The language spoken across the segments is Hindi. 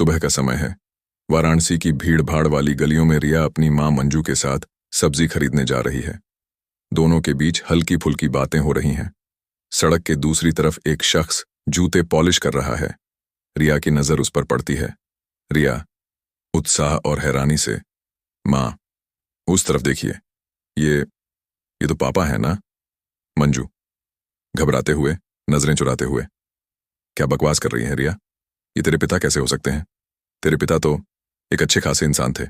सुबह का समय है। वाराणसी की भीड़ भाड़ वाली गलियों में रिया अपनी मां मंजू के साथ सब्जी खरीदने जा रही है। दोनों के बीच हल्की फुल्की बातें हो रही हैं। सड़क के दूसरी तरफ एक शख्स जूते पॉलिश कर रहा है। रिया की नजर उस पर पड़ती है। रिया उत्साह और हैरानी से, मां, उस तरफ देखिए, ये तो पापा है ना? मंजू घबराते हुए, नजरें चुराते हुए, क्या बकवास कर रही है रिया? ये तेरे पिता कैसे हो सकते हैं? तेरे पिता तो एक अच्छे खासे इंसान थे।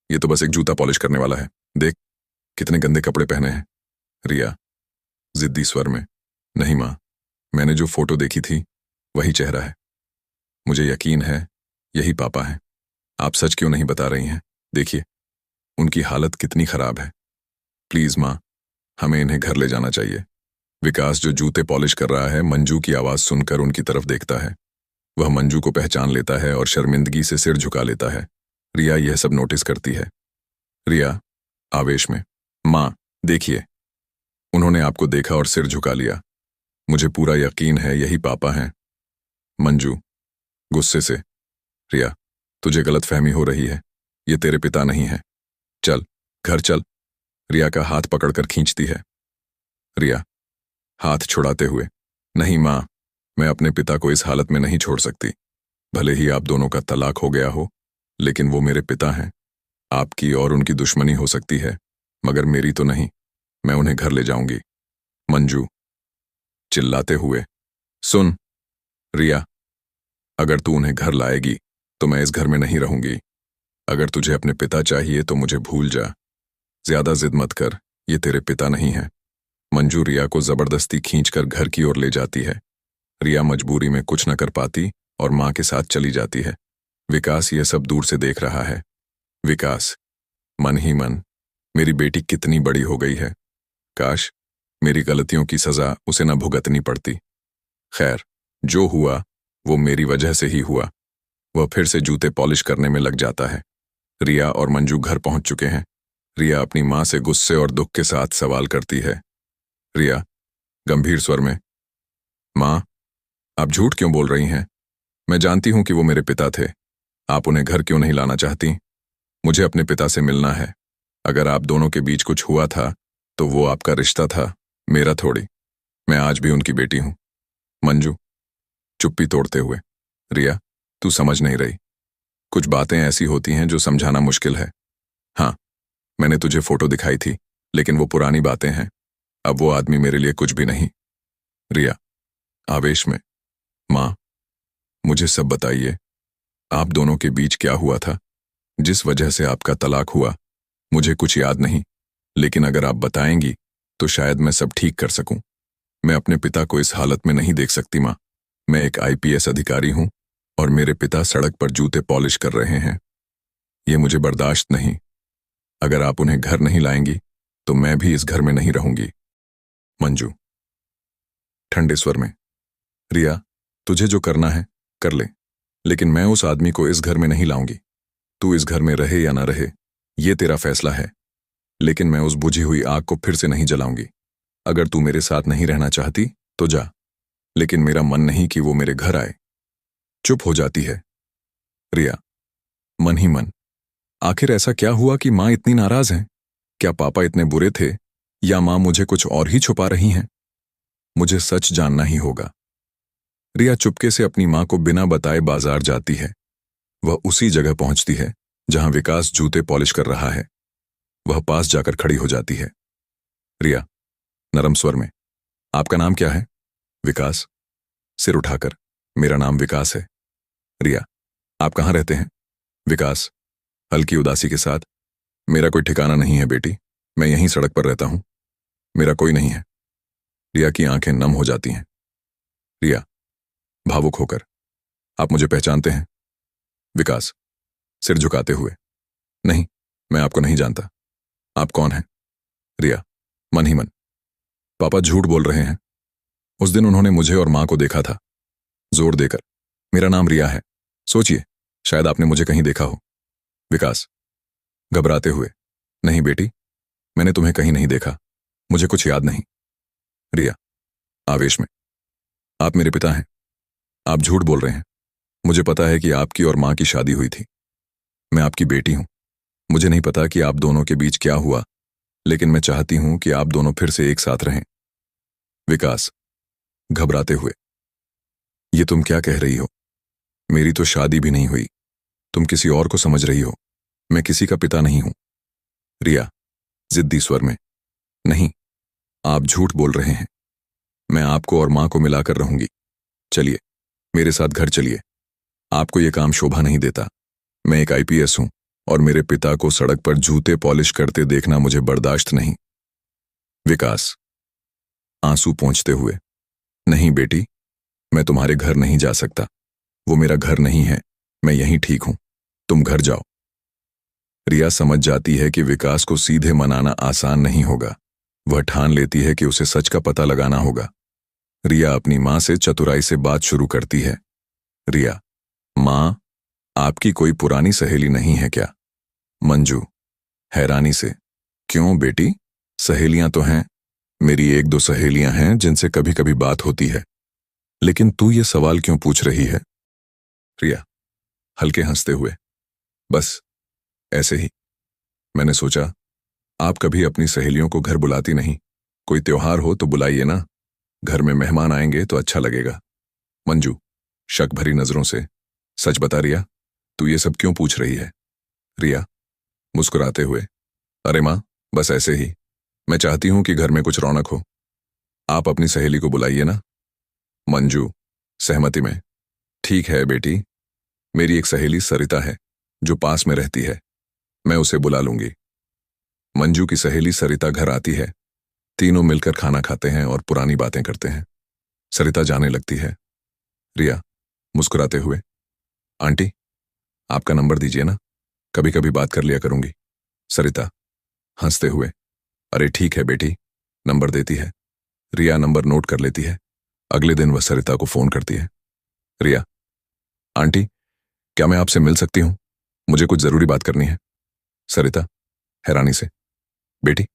ये तो बस एक जूता पॉलिश करने वाला है। देख कितने गंदे कपड़े पहने हैं। रिया जिद्दी स्वर में, नहीं मां, मैंने जो फोटो देखी थी वही चेहरा है। मुझे यकीन है यही पापा हैं। आप सच क्यों नहीं बता रही हैं? देखिए उनकी हालत कितनी खराब है। प्लीज मां, हमें इन्हें घर ले जाना चाहिए। विकास जो जूते पॉलिश कर रहा है, मंजू की आवाज सुनकर उनकी तरफ देखता है। वह मंजू को पहचान लेता है और शर्मिंदगी से सिर झुका लेता है। रिया यह सब नोटिस करती है। रिया आवेश में, मां देखिए, उन्होंने आपको देखा और सिर झुका लिया। मुझे पूरा यकीन है यही पापा हैं। मंजू गुस्से से, रिया तुझे गलतफहमी हो रही है, ये तेरे पिता नहीं है। चल घर चल। रिया का हाथ पकड़कर खींचती है। रिया हाथ छुड़ाते हुए, नहीं मां, मैं अपने पिता को इस हालत में नहीं छोड़ सकती। भले ही आप दोनों का तलाक हो गया हो, लेकिन वो मेरे पिता हैं। आपकी और उनकी दुश्मनी हो सकती है, मगर मेरी तो नहीं। मैं उन्हें घर ले जाऊंगी। मंजू चिल्लाते हुए, सुन रिया, अगर तू उन्हें घर लाएगी तो मैं इस घर में नहीं रहूंगी। अगर तुझे अपने पिता चाहिए तो मुझे भूल जा। ज्यादा जिद मत कर, ये तेरे पिता नहीं है। मंजू रिया को जबरदस्ती खींचकर घर की ओर ले जाती है। रिया मजबूरी में कुछ न कर पाती और मां के साथ चली जाती है। विकास यह सब दूर से देख रहा है। विकास मन ही मन, मेरी बेटी कितनी बड़ी हो गई है। काश मेरी गलतियों की सजा उसे न भुगतनी पड़ती। खैर, जो हुआ वो मेरी वजह से ही हुआ। वह फिर से जूते पॉलिश करने में लग जाता है। रिया और मंजू घर पहुंच चुके हैं। रिया अपनी मां से गुस्से और दुख के साथ सवाल करती है। रिया गंभीर स्वर में, मां, आप झूठ क्यों बोल रही हैं? मैं जानती हूं कि वो मेरे पिता थे। आप उन्हें घर क्यों नहीं लाना चाहती? मुझे अपने पिता से मिलना है। अगर आप दोनों के बीच कुछ हुआ था तो वो आपका रिश्ता था, मेरा थोड़ी। मैं आज भी उनकी बेटी हूं। मंजू चुप्पी तोड़ते हुए, रिया तू समझ नहीं रही। कुछ बातें ऐसी होती हैं जो समझाना मुश्किल है। हाँ, मैंने तुझे फोटो दिखाई थी, लेकिन वो पुरानी बातें हैं। अब वो आदमी मेरे लिए कुछ भी नहीं। रिया आवेश में, मां, मुझे सब बताइए। आप दोनों के बीच क्या हुआ था जिस वजह से आपका तलाक हुआ? मुझे कुछ याद नहीं, लेकिन अगर आप बताएंगी तो शायद मैं सब ठीक कर सकूं। मैं अपने पिता को इस हालत में नहीं देख सकती मां। मैं एक आईपीएस अधिकारी हूं और मेरे पिता सड़क पर जूते पॉलिश कर रहे हैं। ये मुझे बर्दाश्त नहीं। अगर आप उन्हें घर नहीं लाएंगी तो मैं भी इस घर में नहीं रहूंगी। मंजू ठंडे स्वर में, रिया तुझे जो करना है कर ले, लेकिन मैं उस आदमी को इस घर में नहीं लाऊंगी। तू इस घर में रहे या ना रहे, ये तेरा फैसला है, लेकिन मैं उस बुझी हुई आग को फिर से नहीं जलाऊंगी। अगर तू मेरे साथ नहीं रहना चाहती तो जा, लेकिन मेरा मन नहीं कि वो मेरे घर आए। चुप हो जाती है। रिया मन ही मन, आखिर ऐसा क्या हुआ कि मां इतनी नाराज हैं? क्या पापा इतने बुरे थे या मां मुझे कुछ और ही छुपा रही हैं? मुझे सच जानना ही होगा। रिया चुपके से अपनी मां को बिना बताए बाजार जाती है। वह उसी जगह पहुंचती है जहां विकास जूते पॉलिश कर रहा है। वह पास जाकर खड़ी हो जाती है। रिया नरम स्वर में, आपका नाम क्या है? विकास सिर उठाकर, मेरा नाम विकास है। रिया आप कहां रहते हैं? विकास हल्की उदासी के साथ, मेरा कोई ठिकाना नहीं है बेटी, मैं यहीं सड़क पर रहता हूं। मेरा कोई नहीं है। रिया की आंखें नम हो जाती हैं। रिया भावुक होकर, आप मुझे पहचानते हैं? विकास सिर झुकाते हुए, नहीं, मैं आपको नहीं जानता। आप कौन हैं? रिया मन ही मन, पापा झूठ बोल रहे हैं। उस दिन उन्होंने मुझे और मां को देखा था। जोर देकर, मेरा नाम रिया है। सोचिए, शायद आपने मुझे कहीं देखा हो। विकास घबराते हुए, नहीं बेटी, मैंने तुम्हें कहीं नहीं देखा, मुझे कुछ याद नहीं। रिया आवेश में, आप मेरे पिता हैं। आप झूठ बोल रहे हैं। मुझे पता है कि आपकी और माँ की शादी हुई थी। मैं आपकी बेटी हूं। मुझे नहीं पता कि आप दोनों के बीच क्या हुआ, लेकिन मैं चाहती हूं कि आप दोनों फिर से एक साथ रहें। विकास, घबराते हुए, ये तुम क्या कह रही हो? मेरी तो शादी भी नहीं हुई। तुम किसी और को समझ रही हो। मैं किसी का पिता नहीं हूं। रिया, जिद्दी स्वर में, नहीं, आप झूठ बोल रहे हैं। मैं आपको और माँ को मिलाकर रहूंगी। चलिए, मेरे साथ घर चलिए। आपको ये काम शोभा नहीं देता। मैं एक आईपीएस हूं और मेरे पिता को सड़क पर जूते पॉलिश करते देखना मुझे बर्दाश्त नहीं। विकास, आंसू पोंछते हुए, नहीं बेटी, मैं तुम्हारे घर नहीं जा सकता। वो मेरा घर नहीं है। मैं यहीं ठीक हूं। तुम घर जाओ। रिया समझ जाती है कि विकास को सीधे मनाना आसान नहीं होगा। वह ठान लेती है कि उसे सच का पता लगाना होगा। रिया अपनी मां से चतुराई से बात शुरू करती है। रिया, मां, आपकी कोई पुरानी सहेली नहीं है क्या? मंजू, हैरानी से, क्यों बेटी? सहेलियां तो हैं। मेरी एक दो सहेलियां हैं जिनसे कभी कभी बात होती है। लेकिन तू ये सवाल क्यों पूछ रही है? रिया, हल्के हंसते हुए, बस ऐसे ही। मैंने सोचा, आप कभी अपनी सहेलियों को घर बुलाती नहीं। कोई त्योहार हो तो बुलाइए ना। घर में मेहमान आएंगे तो अच्छा लगेगा। मंजू, शक भरी नजरों से, सच बता रिया, तू ये सब क्यों पूछ रही है? रिया, मुस्कुराते हुए, अरे मां, बस ऐसे ही। मैं चाहती हूं कि घर में कुछ रौनक हो। आप अपनी सहेली को बुलाइए ना। मंजू, सहमति में, ठीक है बेटी। मेरी एक सहेली सरिता है जो पास में रहती है। मैं उसे बुला लूंगी। मंजू की सहेली सरिता घर आती है। तीनों मिलकर खाना खाते हैं और पुरानी बातें करते हैं। सरिता जाने लगती है। रिया, मुस्कुराते हुए, आंटी, आपका नंबर दीजिए ना, कभी कभी बात कर लिया करूंगी। सरिता, हंसते हुए, अरे ठीक है बेटी, नंबर देती है। रिया नंबर नोट कर लेती है। अगले दिन वह सरिता को फोन करती है। रिया, आंटी, क्या मैं आपसे मिल सकती हूं? मुझे कुछ जरूरी बात करनी है। सरिता, हैरानी से, बेटी,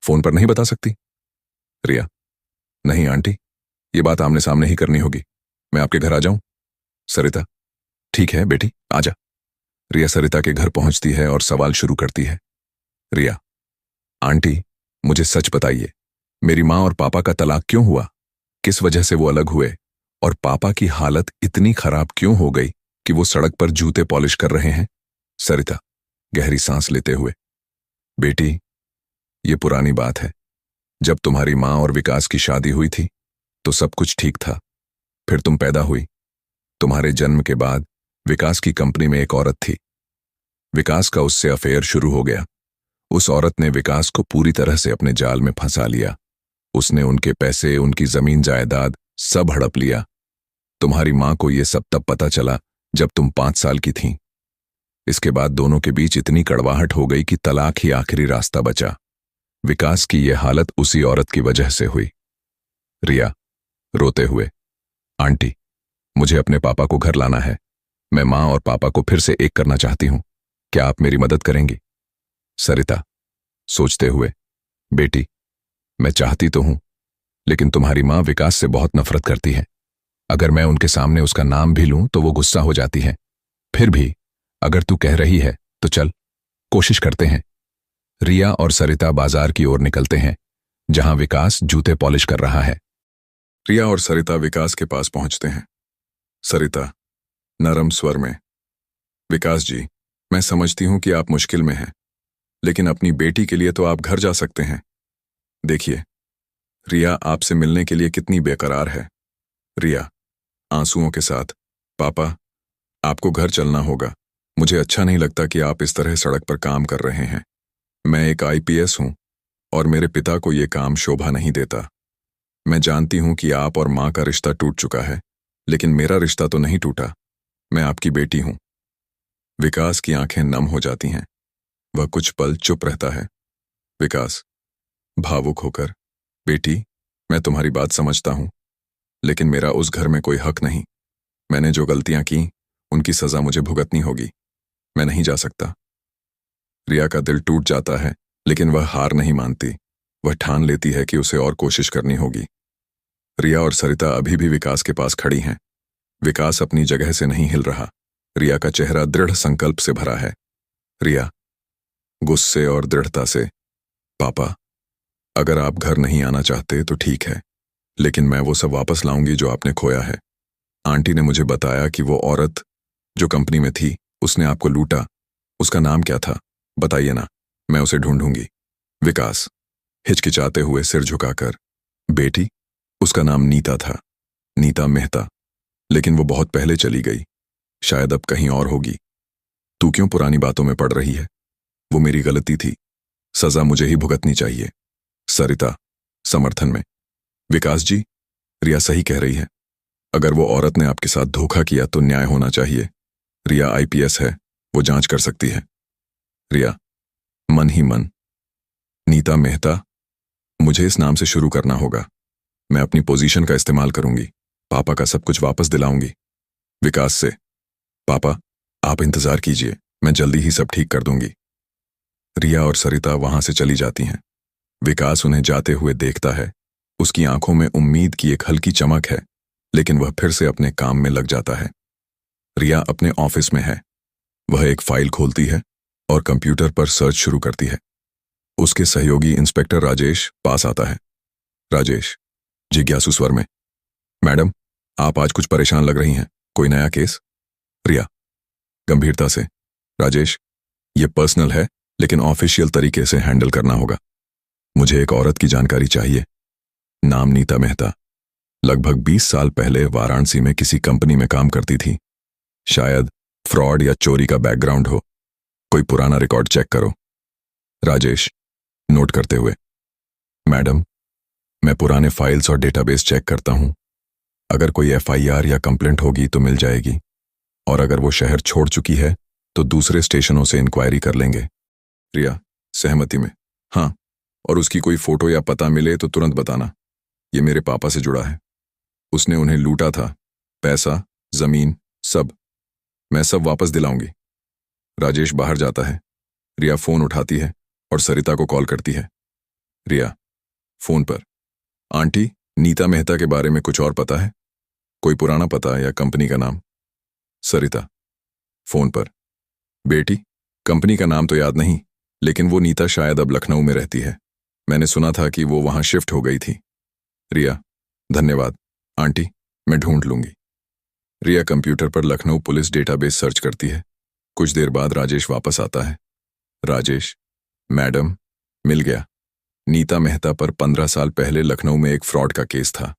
फोन पर नहीं बता सकती? रिया, नहीं आंटी, ये बात आमने सामने ही करनी होगी। मैं आपके घर आ जाऊं? सरिता, ठीक है बेटी, आजा। रिया सरिता के घर पहुंचती है और सवाल शुरू करती है। रिया, आंटी, मुझे सच बताइए, मेरी माँ और पापा का तलाक क्यों हुआ? किस वजह से वो अलग हुए? और पापा की हालत इतनी खराब क्यों हो गई कि वो सड़क पर जूते पॉलिश कर रहे हैं? सरिता, गहरी सांस लेते हुए, बेटी, ये पुरानी बात है। जब तुम्हारी माँ और विकास की शादी हुई थी तो सब कुछ ठीक था। फिर तुम पैदा हुई। तुम्हारे जन्म के बाद विकास की कंपनी में एक औरत थी। विकास का उससे अफेयर शुरू हो गया। उस औरत ने विकास को पूरी तरह से अपने जाल में फंसा लिया। उसने उनके पैसे, उनकी जमीन जायदाद सब हड़प लिया। तुम्हारी माँ को यह सब तब पता चला जब तुम 5 साल की थीं। इसके बाद दोनों के बीच इतनी कड़वाहट हो गई कि तलाक ही आखिरी रास्ता बचा। विकास की यह हालत उसी औरत की वजह से हुई। रिया, रोते हुए, आंटी, मुझे अपने पापा को घर लाना है। मैं माँ और पापा को फिर से एक करना चाहती हूं। क्या आप मेरी मदद करेंगी? सरिता, सोचते हुए, बेटी, मैं चाहती तो हूं, लेकिन तुम्हारी माँ विकास से बहुत नफरत करती है। अगर मैं उनके सामने उसका नाम भी लूं तो वो गुस्सा हो जाती है। फिर भी अगर तू कह रही है तो चल, कोशिश करते हैं। रिया और सरिता बाजार की ओर निकलते हैं, जहां विकास जूते पॉलिश कर रहा है। रिया और सरिता विकास के पास पहुंचते हैं। सरिता, नरम स्वर में, विकास जी, मैं समझती हूं कि आप मुश्किल में हैं, लेकिन अपनी बेटी के लिए तो आप घर जा सकते हैं। देखिए, रिया आपसे मिलने के लिए कितनी बेकरार है। रिया, आंसुओं के साथ, पापा, आपको घर चलना होगा। मुझे अच्छा नहीं लगता कि आप इस तरह सड़क पर काम कर रहे हैं। मैं एक आईपीएस हूं और मेरे पिता को यह काम शोभा नहीं देता। मैं जानती हूं कि आप और मां का रिश्ता टूट चुका है, लेकिन मेरा रिश्ता तो नहीं टूटा। मैं आपकी बेटी हूं। विकास की आंखें नम हो जाती हैं। वह कुछ पल चुप रहता है। विकास, भावुक होकर, बेटी, मैं तुम्हारी बात समझता हूं, लेकिन मेरा उस घर में कोई हक नहीं। मैंने जो गलतियां की उनकी सजा मुझे भुगतनी होगी। मैं नहीं जा सकता। रिया का दिल टूट जाता है, लेकिन वह हार नहीं मानती। वह ठान लेती है कि उसे और कोशिश करनी होगी। रिया और सरिता अभी भी विकास के पास खड़ी हैं। विकास अपनी जगह से नहीं हिल रहा। रिया का चेहरा दृढ़ संकल्प से भरा है। रिया गुस्से और दृढ़ता से, पापा, अगर आप घर नहीं आना चाहते तो ठीक है, लेकिन मैं वो सब वापस लाऊंगी जो आपने खोया है। आंटी ने मुझे बताया कि वो औरत जो कंपनी में थी, उसने आपको लूटा। उसका नाम क्या था? बताइए ना, मैं उसे ढूंढूंगी। विकास हिचकिचाते हुए सिर झुकाकर, बेटी, उसका नाम नीता था, नीता मेहता, लेकिन वो बहुत पहले चली गई, शायद अब कहीं और होगी। तू क्यों पुरानी बातों में पड़ रही है? वो मेरी गलती थी, सजा मुझे ही भुगतनी चाहिए। सरिता समर्थन में, विकास जी, रिया सही कह रही है। अगर वो औरत ने आपके साथ धोखा किया तो न्याय होना चाहिए। रिया आईपीएस है, वो जांच कर सकती है। रिया मन ही मन, नीता मेहता, मुझे इस नाम से शुरू करना होगा। मैं अपनी पोजीशन का इस्तेमाल करूंगी, पापा का सब कुछ वापस दिलाऊंगी। विकास से, पापा, आप इंतजार कीजिए, मैं जल्दी ही सब ठीक कर दूंगी। रिया और सरिता वहां से चली जाती हैं। विकास उन्हें जाते हुए देखता है। उसकी आंखों में उम्मीद की एक हल्की चमक है, लेकिन वह फिर से अपने काम में लग जाता है। रिया अपने ऑफिस में है। वह एक फाइल खोलती है और कंप्यूटर पर सर्च शुरू करती है। उसके सहयोगी इंस्पेक्टर राजेश पास आता है। राजेश जिज्ञासु स्वर में, मैडम, आप आज कुछ परेशान लग रही हैं, कोई नया केस? रिया गंभीरता से, राजेश, ये पर्सनल है, लेकिन ऑफिशियल तरीके से हैंडल करना होगा। मुझे एक औरत की जानकारी चाहिए। नाम नीता मेहता, लगभग 20 साल पहले वाराणसी में किसी कंपनी में काम करती थी। शायद फ्रॉड या चोरी का बैकग्राउंड हो। कोई पुराना रिकॉर्ड चेक करो। राजेश नोट करते हुए, मैडम, मैं पुराने फाइल्स और डेटाबेस चेक करता हूं। अगर कोई एफआईआर या कंप्लेंट होगी तो मिल जाएगी, और अगर वो शहर छोड़ चुकी है तो दूसरे स्टेशनों से इंक्वायरी कर लेंगे। रिया सहमति में, हाँ, और उसकी कोई फोटो या पता मिले तो तुरंत बताना। ये मेरे पापा से जुड़ा है, उसने उन्हें लूटा था, पैसा, जमीन, सब। मैं सब वापस दिलाऊंगी। राजेश बाहर जाता है। रिया फोन उठाती है और सरिता को कॉल करती है। रिया फोन पर, आंटी, नीता मेहता के बारे में कुछ और पता है? कोई पुराना पता या कंपनी का नाम? सरिता फोन पर, बेटी, कंपनी का नाम तो याद नहीं, लेकिन वो नीता शायद अब लखनऊ में रहती है। मैंने सुना था कि वो वहां शिफ्ट हो गई थी। रिया धन्यवाद आंटी, मैं ढूंढ लूंगी। रिया कंप्यूटर पर लखनऊ पुलिस डेटाबेस सर्च करती है। कुछ देर बाद राजेश वापस आता है। राजेश, मैडम, मिल गया। नीता मेहता पर 15 साल पहले लखनऊ में एक फ्रॉड का केस था।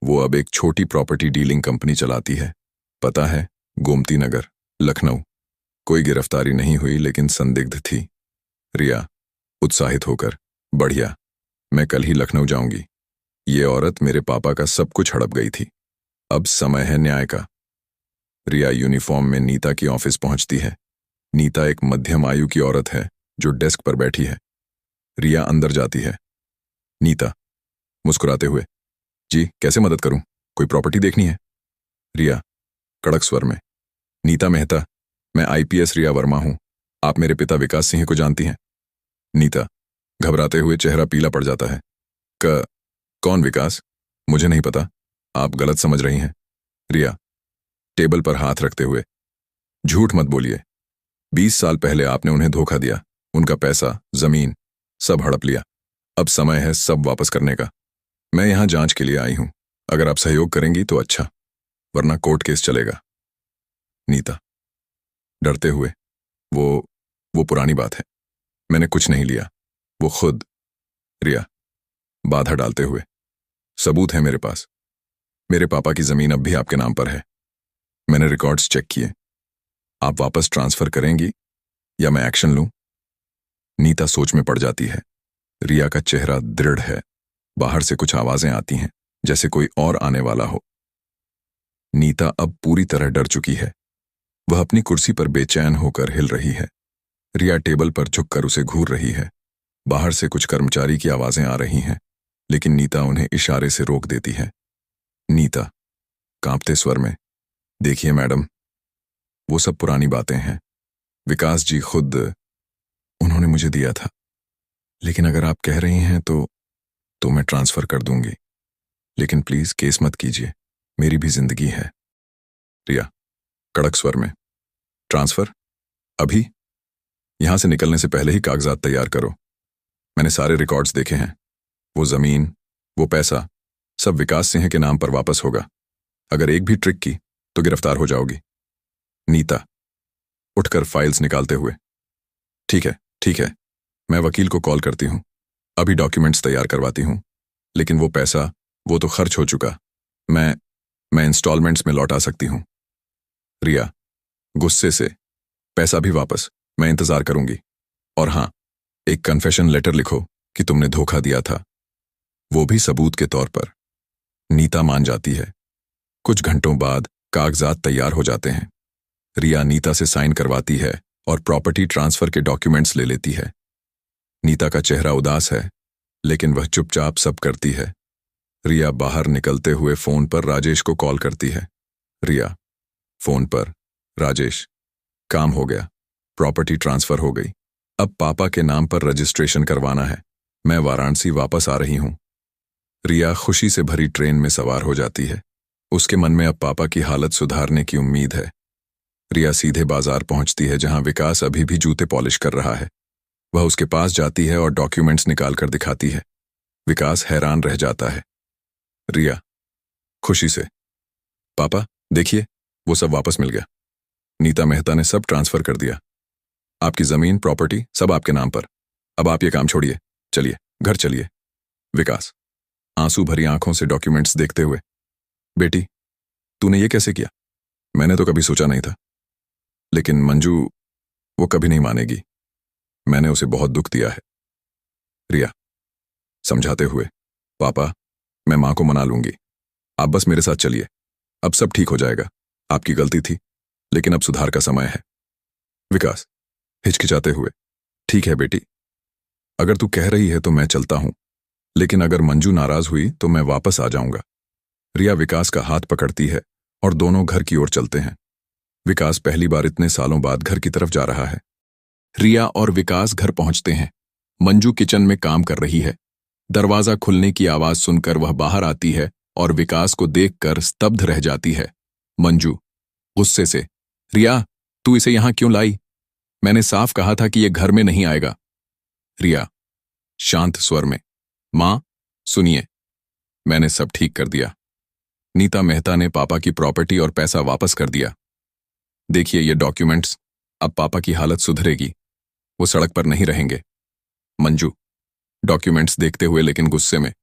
वो अब एक छोटी प्रॉपर्टी डीलिंग कंपनी चलाती है। पता है, गोमती नगर, लखनऊ। कोई गिरफ्तारी नहीं हुई, लेकिन संदिग्ध थी। रिया उत्साहित होकर, बढ़िया, मैं कल ही लखनऊ जाऊंगी। ये औरत मेरे पापा का सब कुछ हड़प गई थी। अब समय है न्याय का। रिया यूनिफॉर्म में नीता की ऑफिस पहुंचती है। नीता एक मध्यम आयु की औरत है जो डेस्क पर बैठी है। रिया अंदर जाती है। नीता मुस्कुराते हुए, जी, कैसे मदद करूं? कोई प्रॉपर्टी देखनी है? रिया कड़क स्वर में, नीता मेहता, मैं आईपीएस रिया वर्मा हूं। आप मेरे पिता विकास सिंह को जानती हैं? नीता घबराते हुए चेहरा पीला पड़ जाता है। कौन विकास? मुझे नहीं पता, आप गलत समझ रही हैं। रिया टेबल पर हाथ रखते हुए, झूठ मत बोलिए। 20 साल पहले आपने उन्हें धोखा दिया, उनका पैसा, जमीन सब हड़प लिया। अब समय है सब वापस करने का। मैं यहां जांच के लिए आई हूं। अगर आप सहयोग करेंगी तो अच्छा, वरना कोर्ट केस चलेगा। नीता डरते हुए, वो पुरानी बात है, मैंने कुछ नहीं लिया, वो खुद। रिया बाधा डालते हुए, सबूत है मेरे पास। मेरे पापा की जमीन अब भी आपके नाम पर है। मैंने रिकॉर्ड्स चेक किए। आप वापस ट्रांसफर करेंगी या मैं एक्शन लूं? नीता सोच में पड़ जाती है। रिया का चेहरा दृढ़ है। बाहर से कुछ आवाजें आती हैं, जैसे कोई और आने वाला हो। नीता अब पूरी तरह डर चुकी है। वह अपनी कुर्सी पर बेचैन होकर हिल रही है। रिया टेबल पर झुककर उसे घूर रही है। बाहर से कुछ कर्मचारी की आवाजें आ रही हैं, लेकिन नीता उन्हें इशारे से रोक देती है। नीता कांपते स्वर में, देखिए मैडम, वो सब पुरानी बातें हैं। विकास जी खुद उन्होंने मुझे दिया था, लेकिन अगर आप कह रही हैं तो मैं ट्रांसफर कर दूंगी। लेकिन प्लीज केस मत कीजिए, मेरी भी जिंदगी है। रिया कड़क स्वर में। ट्रांसफर? अभी? यहां से निकलने से पहले ही कागजात तैयार करो। मैंने सारे रिकॉर्ड्स देखे हैं। वो जमीन, वो पैसा, सब विकास सिंह के नाम पर वापस होगा। अगर एक भी ट्रिक की तो गिरफ्तार हो जाओगी। नीता उठकर फाइल्स निकालते हुए, ठीक है ठीक है, मैं वकील को कॉल करती हूं, अभी डॉक्यूमेंट्स तैयार करवाती हूं। लेकिन वो पैसा, वो तो खर्च हो चुका। मैं इंस्टॉलमेंट्स में लौटा सकती हूं। रिया गुस्से से, पैसा भी वापस, मैं इंतजार करूंगी। और हां, एक कन्फेशन लेटर लिखो कि तुमने धोखा दिया था, वो भी सबूत के तौर पर। नीता मान जाती है। कुछ घंटों बाद कागजात तैयार हो जाते हैं। रिया नीता से साइन करवाती है और प्रॉपर्टी ट्रांसफर के डॉक्यूमेंट्स ले लेती है। नीता का चेहरा उदास है, लेकिन वह चुपचाप सब करती है। रिया बाहर निकलते हुए फोन पर राजेश को कॉल करती है। रिया फोन पर, राजेश, काम हो गया, प्रॉपर्टी ट्रांसफर हो गई, अब पापा के नाम पर रजिस्ट्रेशन करवाना है, मैं वाराणसी वापस आ रही हूं। रिया खुशी से भरी ट्रेन में सवार हो जाती है। उसके मन में अब पापा की हालत सुधारने की उम्मीद है। रिया सीधे बाजार पहुंचती है जहां विकास अभी भी जूते पॉलिश कर रहा है। वह उसके पास जाती है और डॉक्यूमेंट्स निकालकर दिखाती है। विकास हैरान रह जाता है। रिया खुशी से, पापा देखिए, वो सब वापस मिल गया। नीता मेहता ने सब ट्रांसफर कर दिया। आपकी जमीन, प्रॉपर्टी सब आपके नाम पर। अब आप ये काम छोड़िए, चलिए घर चलिए। विकास आंसू भरी आंखों से डॉक्यूमेंट्स देखते हुए, बेटी तूने ये कैसे किया? मैंने तो कभी सोचा नहीं था। लेकिन मंजू, वो कभी नहीं मानेगी। मैंने उसे बहुत दुख दिया है। रिया समझाते हुए, पापा मैं मां को मना लूंगी, आप बस मेरे साथ चलिए, अब सब ठीक हो जाएगा। आपकी गलती थी, लेकिन अब सुधार का समय है। विकास हिचकिचाते हुए, ठीक है बेटी, अगर तू कह रही है तो मैं चलता हूं, लेकिन अगर मंजू नाराज हुई तो मैं वापस आ जाऊंगा। रिया विकास का हाथ पकड़ती है और दोनों घर की ओर चलते हैं। विकास पहली बार इतने सालों बाद घर की तरफ जा रहा है। रिया और विकास घर पहुंचते हैं। मंजू किचन में काम कर रही है। दरवाजा खुलने की आवाज सुनकर वह बाहर आती है और विकास को देखकर स्तब्ध रह जाती है। मंजू गुस्से से, रिया तू इसे यहां क्यों लाई? मैंने साफ कहा था कि यह घर में नहीं आएगा। रिया शांत स्वर में, मां सुनिए, मैंने सब ठीक कर दिया। नीता मेहता ने पापा की प्रॉपर्टी और पैसा वापस कर दिया। देखिए ये डॉक्यूमेंट्स, अब पापा की हालत सुधरेगी, वो सड़क पर नहीं रहेंगे। मंजू डॉक्यूमेंट्स देखते हुए लेकिन गुस्से में,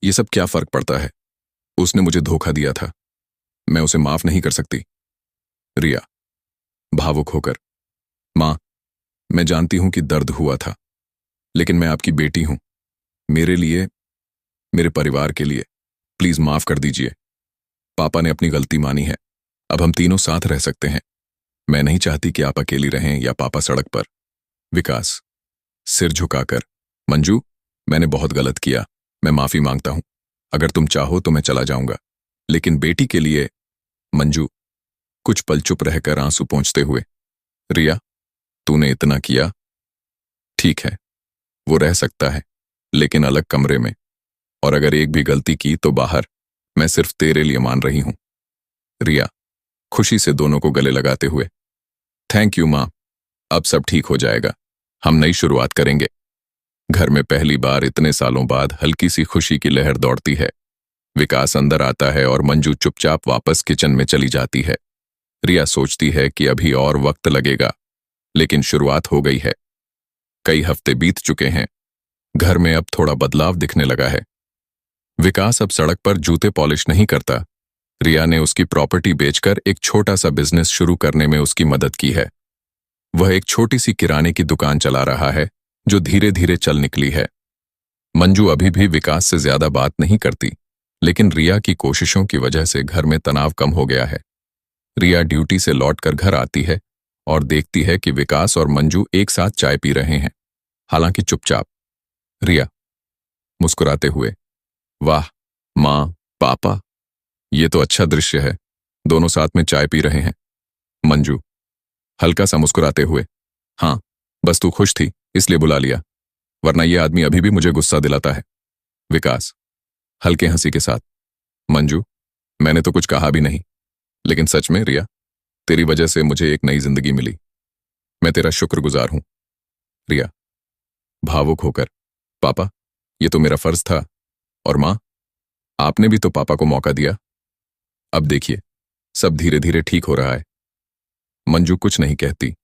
ये सब क्या फर्क पड़ता है? उसने मुझे धोखा दिया था, मैं उसे माफ नहीं कर सकती। रिया भावुक होकर, मां मैं जानती हूं कि दर्द हुआ था, लेकिन मैं आपकी बेटी हूं। मेरे लिए, मेरे परिवार के लिए प्लीज माफ कर दीजिए। पापा ने अपनी गलती मानी है, अब हम तीनों साथ रह सकते हैं। मैं नहीं चाहती कि आप अकेली रहें या पापा सड़क पर। विकास सिर झुकाकर, मंजू मैंने बहुत गलत किया, मैं माफी मांगता हूं। अगर तुम चाहो तो मैं चला जाऊंगा, लेकिन बेटी के लिए। मंजू कुछ पल चुप रहकर आंसू पोंछते हुए, रिया तूने इतना किया, ठीक है वो रह सकता है, लेकिन अलग कमरे में, और अगर एक भी गलती की तो बाहर। मैं सिर्फ तेरे लिए मान रही हूं। रिया खुशी से दोनों को गले लगाते हुए, थैंक यू मां, अब सब ठीक हो जाएगा, हम नई शुरुआत करेंगे। घर में पहली बार इतने सालों बाद हल्की सी खुशी की लहर दौड़ती है। विकास अंदर आता है और मंजू चुपचाप वापस किचन में चली जाती है। रिया सोचती है कि अभी और वक्त लगेगा, लेकिन शुरुआत हो गई है। कई हफ्ते बीत चुके हैं। घर में अब थोड़ा बदलाव दिखने लगा है। विकास अब सड़क पर जूते पॉलिश नहीं करता। रिया ने उसकी प्रॉपर्टी बेचकर एक छोटा सा बिजनेस शुरू करने में उसकी मदद की है। वह एक छोटी सी किराने की दुकान चला रहा है, जो धीरे धीरे चल निकली है। मंजू अभी भी विकास से ज्यादा बात नहीं करती, लेकिन रिया की कोशिशों की वजह से घर में तनाव कम हो गया है। रिया ड्यूटी से लौटकर घर आती है और देखती है कि विकास और मंजू एक साथ चाय पी रहे हैं, हालांकि चुपचाप। रिया मुस्कुराते हुए, वाह मां, पापा, ये तो अच्छा दृश्य है, दोनों साथ में चाय पी रहे हैं। मंजू हल्का सा मुस्कुराते हुए, हाँ बस तू खुश थी इसलिए बुला लिया, वरना ये आदमी अभी भी मुझे गुस्सा दिलाता है। विकास हल्के हंसी के साथ, मंजू मैंने तो कुछ कहा भी नहीं, लेकिन सच में रिया, तेरी वजह से मुझे एक नई जिंदगी मिली। मैं तेरा शुक्रगुजार हूं। रिया भावुक होकर, पापा, ये तो मेरा फर्ज था। और मां, आपने भी तो पापा को मौका दिया। अब देखिए, सब धीरे धीरे ठीक हो रहा है। मंजू कुछ नहीं कहती,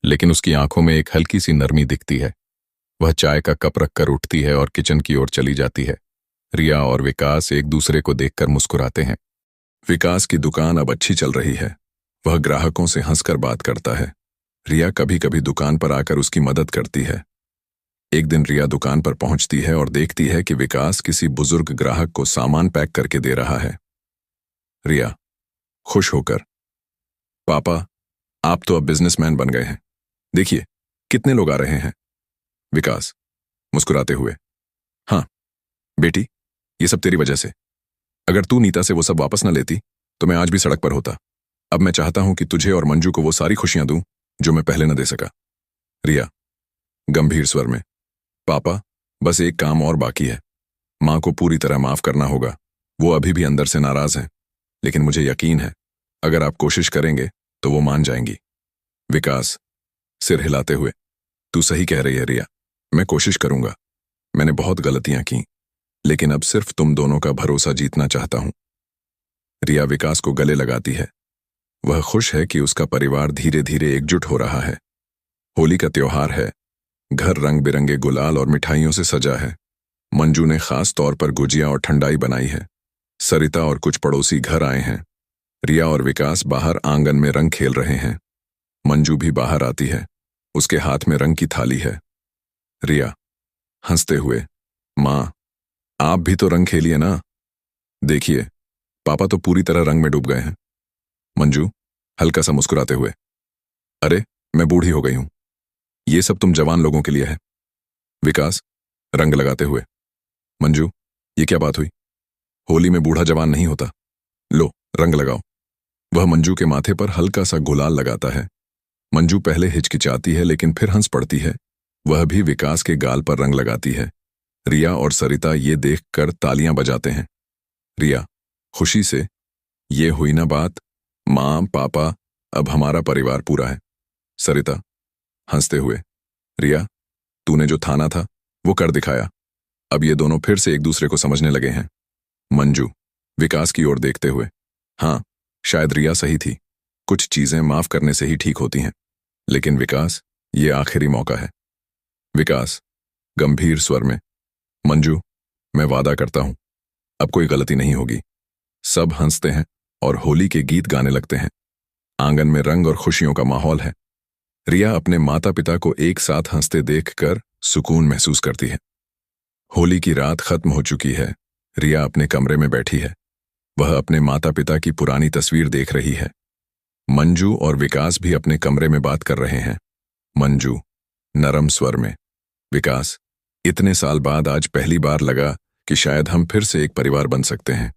लेकिन उसकी आंखों में एक हल्की सी नरमी दिखती है। वह चाय का कप रखकर उठती है और किचन की ओर चली जाती है। रिया और विकास एक दूसरे को देखकर मुस्कुराते हैं। विकास की दुकान अब अच्छी चल रही है। वह ग्राहकों से हंसकर बात करता है। रिया कभी कभी दुकान पर आकर उसकी मदद करती है। एक दिन रिया दुकान पर पहुंचती है और देखती है कि विकास किसी बुजुर्ग ग्राहक को सामान पैक करके दे रहा है। रिया खुश होकर, पापा, आप तो अब बिजनेसमैन बन गए हैं। देखिए, कितने लोग आ रहे हैं। विकास मुस्कुराते हुए, हाँ बेटी, ये सब तेरी वजह से। अगर तू नीता से वो सब वापस न लेती तो मैं आज भी सड़क पर होता। अब मैं चाहता हूं कि तुझे और मंजू को वो सारी खुशियां दूं जो मैं पहले न दे सका। रिया गंभीर स्वर में, पापा, बस एक काम और बाकी है। मां को पूरी तरह माफ करना होगा। वो अभी भी अंदर से नाराज हैं, लेकिन मुझे यकीन है अगर आप कोशिश करेंगे तो वो मान जाएंगी। विकास सिर हिलाते हुए, तू सही कह रही है रिया, मैं कोशिश करूंगा। मैंने बहुत गलतियां की, लेकिन अब सिर्फ तुम दोनों का भरोसा जीतना चाहता हूं। रिया विकास को गले लगाती है। वह खुश है कि उसका परिवार धीरे धीरे एकजुट हो रहा है। होली का त्योहार है। घर रंग बिरंगे गुलाल और मिठाइयों से सजा है। मंजू ने खास तौर पर गुजिया और ठंडाई बनाई है। सरिता और कुछ पड़ोसी घर आए हैं। रिया और विकास बाहर आंगन में रंग खेल रहे हैं। मंजू भी बाहर आती है। उसके हाथ में रंग की थाली है। रिया हंसते हुए, मां, आप भी तो रंग खेलिए ना। देखिए, पापा तो पूरी तरह रंग में डूब गए हैं। मंजू हल्का सा मुस्कुराते हुए, अरे मैं बूढ़ी हो गई हूं, ये सब तुम जवान लोगों के लिए है। विकास रंग लगाते हुए, मंजू, ये क्या बात हुई? होली में बूढ़ा जवान नहीं होता। लो रंग लगाओ। वह मंजू के माथे पर हल्का सा गुलाल लगाता है। मंजू पहले हिचकिचाती है, लेकिन फिर हंस पड़ती है। वह भी विकास के गाल पर रंग लगाती है। रिया और सरिता ये देखकर तालियां बजाते हैं। रिया खुशी से, ये हुई ना बात, मां, पापा, अब हमारा परिवार पूरा है। सरिता हंसते हुए, रिया, तूने जो ठाना था वो कर दिखाया। अब ये दोनों फिर से एक दूसरे को समझने लगे हैं। मंजू विकास की ओर देखते हुए, हाँ, शायद रिया सही थी। कुछ चीजें माफ करने से ही ठीक होती हैं। लेकिन विकास, ये आखिरी मौका है। विकास गंभीर स्वर में, मंजू, मैं वादा करता हूं अब कोई गलती नहीं होगी। सब हंसते हैं और होली के गीत गाने लगते हैं। आंगन में रंग और खुशियों का माहौल है। रिया अपने माता पिता को एक साथ हंसते देखकर सुकून महसूस करती है। होली की रात खत्म हो चुकी है। रिया अपने कमरे में बैठी है। वह अपने माता पिता की पुरानी तस्वीर देख रही है। मंजू और विकास भी अपने कमरे में बात कर रहे हैं। मंजू नरम स्वर में, विकास, इतने साल बाद आज पहली बार लगा कि शायद हम फिर से एक परिवार बन सकते हैं,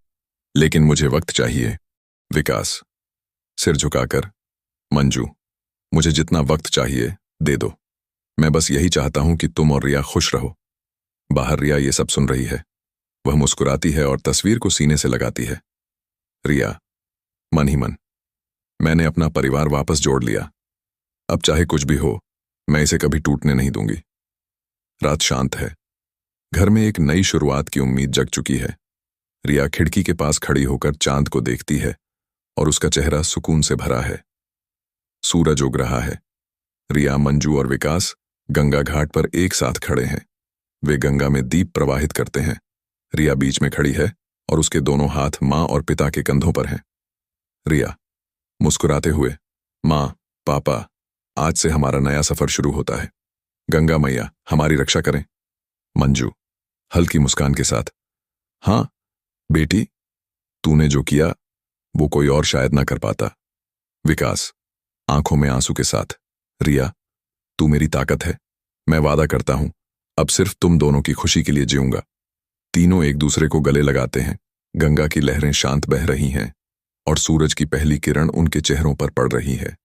लेकिन मुझे वक्त चाहिए। विकास सिर झुकाकर, मंजू, मुझे जितना वक्त चाहिए दे दो। मैं बस यही चाहता हूं कि तुम और रिया खुश रहो। बाहर रिया ये सब सुन रही है। वह मुस्कुराती है और तस्वीर को सीने से लगाती है। रिया मन ही मन, मैंने अपना परिवार वापस जोड़ लिया। अब चाहे कुछ भी हो, मैं इसे कभी टूटने नहीं दूंगी। रात शांत है। घर में एक नई शुरुआत की उम्मीद जग चुकी है। रिया खिड़की के पास खड़ी होकर चांद को देखती है और उसका चेहरा सुकून से भरा है। सूरज उग रहा है। रिया, मंजू और विकास गंगा घाट पर एक साथ खड़े हैं। वे गंगा में दीप प्रवाहित करते हैं। रिया बीच में खड़ी है और उसके दोनों हाथ मां और पिता के कंधों पर हैं। रिया मुस्कुराते हुए, मां, पापा, आज से हमारा नया सफर शुरू होता है। गंगा मैया हमारी रक्षा करें। मंजू हल्की मुस्कान के साथ, हाँ बेटी, तूने जो किया वो कोई और शायद ना कर पाता। विकास आंखों में आंसू के साथ, रिया, तू मेरी ताकत है। मैं वादा करता हूं अब सिर्फ तुम दोनों की खुशी के लिए जीऊंगा। तीनों एक दूसरे को गले लगाते हैं। गंगा की लहरें शांत बह रही हैं और सूरज की पहली किरण उनके चेहरों पर पड़ रही है।